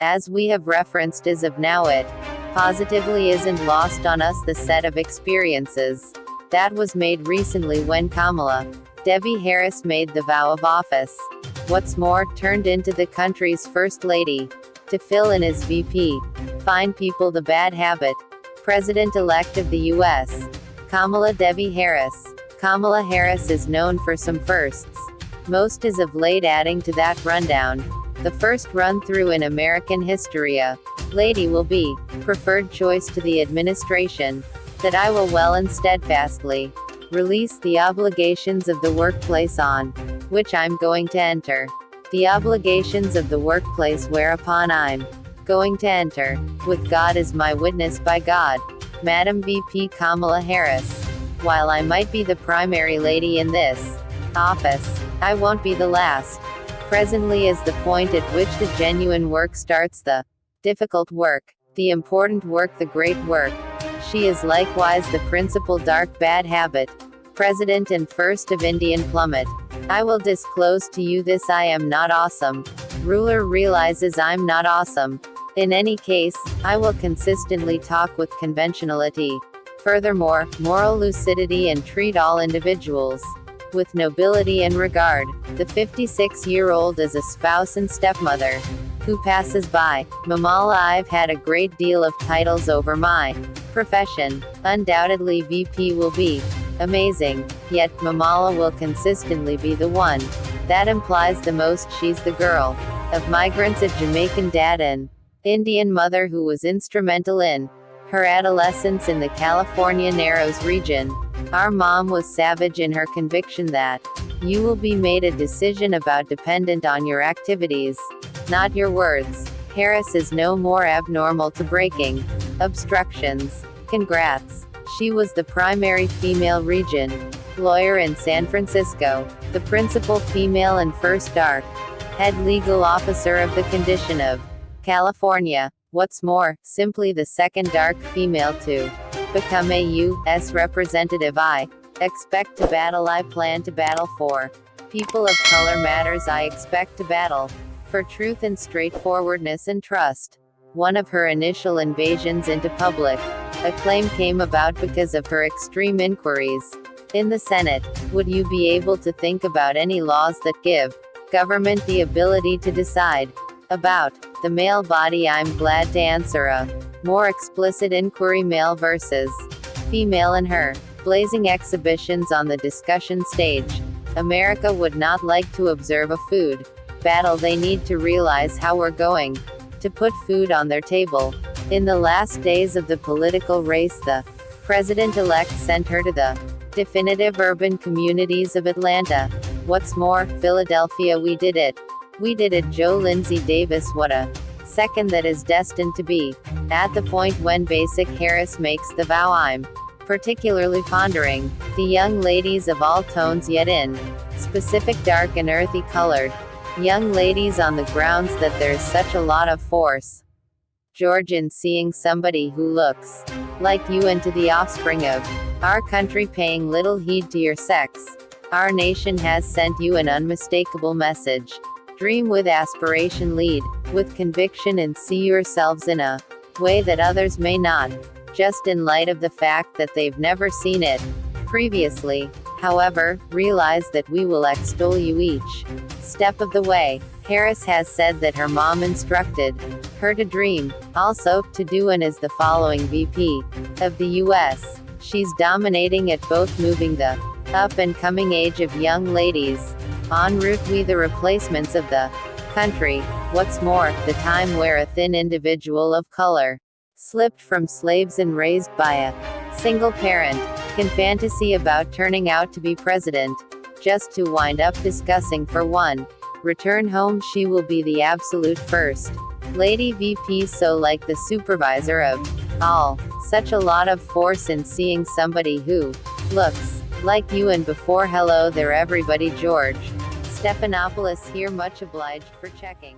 as we have referenced as of now, it positively isn't lost on us the set of experiences that was made recently when Kamala Devi Harris made the vow of office. What's more, turned into the country's first lady to fill in as VP. Fine people the bad habit. President-elect of the U.S. Kamala Devi Harris. Kamala Harris is known for some firsts. Most is of late adding to that rundown. The first run-through in American history, a lady will be preferred choice to the administration. That I will well and steadfastly release the obligations of the workplace on which I'm going to enter. The obligations of the workplace whereupon I'm going to enter, with God as my witness by God. Madam VP Kamala Harris. While I might be the primary lady in this office, I won't be the last. Presently is the point at which the genuine work starts, the difficult work, the important work, the great work. She is likewise the principal dark bad habit. President and first of Indian plummet. I will disclose to you this: I am not awesome. Ruler realizes I'm not awesome. In any case, I will consistently talk with conventionality. Furthermore, moral lucidity, and treat all individuals with nobility and regard. The 56-year-old is a spouse and stepmother who passes by. Mamala, I've had a great deal of titles over my profession. Undoubtedly VP will be amazing, yet Mamala will consistently be the one that implies the most. She's the girl of migrants, a Jamaican dad and Indian mother who was instrumental in her adolescence in the California Narrows region. Our mom was savage in her conviction that you will be made a decision about dependent on your activities, not your words. Harris is no more abnormal to breaking obstructions. Congrats. She was the primary female region lawyer in San Francisco, the principal female and first dark head legal officer of the condition of California. What's more, simply the second dark female to become a U.S. representative. I expect to battle. I plan to battle for people of color matters. I expect to battle for truth and straightforwardness and trust. One of her initial invasions into public acclaim came about because of her extreme inquiries in the Senate. Would you be able to think about any laws that give government the ability to decide about the male body? I'm glad to answer a more explicit inquiry. Male versus female in her blazing exhibitions on the discussion stage. America would not like to observe a food battle. They need to realize how we're going to put food on their table. In the last days of the political race, the president-elect sent her to the definitive urban communities of Atlanta. What's more, Philadelphia. We did it. We did it. Joe Lindsay Davis. What a second that is destined to be at the point when Basic Harris makes the vow. I'm particularly pondering the young ladies of all tones, yet in specific dark and earthy colored young ladies, on the grounds that there's such a lot of force, George, in seeing somebody who looks like you and to the offspring of our country paying little heed to your sex. Our nation has sent you an unmistakable message. Dream with aspiration, lead with conviction, and see yourselves in a way that others may not, just in light of the fact that they've never seen it previously. However, realize that we will extol you each step of the way. Harris has said that her mom instructed her to dream, also to do, and is the following VP of the U.S. She's dominating at both, moving the up and coming age of young ladies en route we the replacements of the country. What's more, the time where a thin individual of color, slipped from slaves and raised by a single parent, can fantasy about turning out to be president, just to wind up discussing for one return home. She will be the absolute first lady VP, so like the supervisor of all. Such a lot of force in seeing somebody who looks like you. And before hello there everybody, George Stephanopoulos here, much obliged for checking.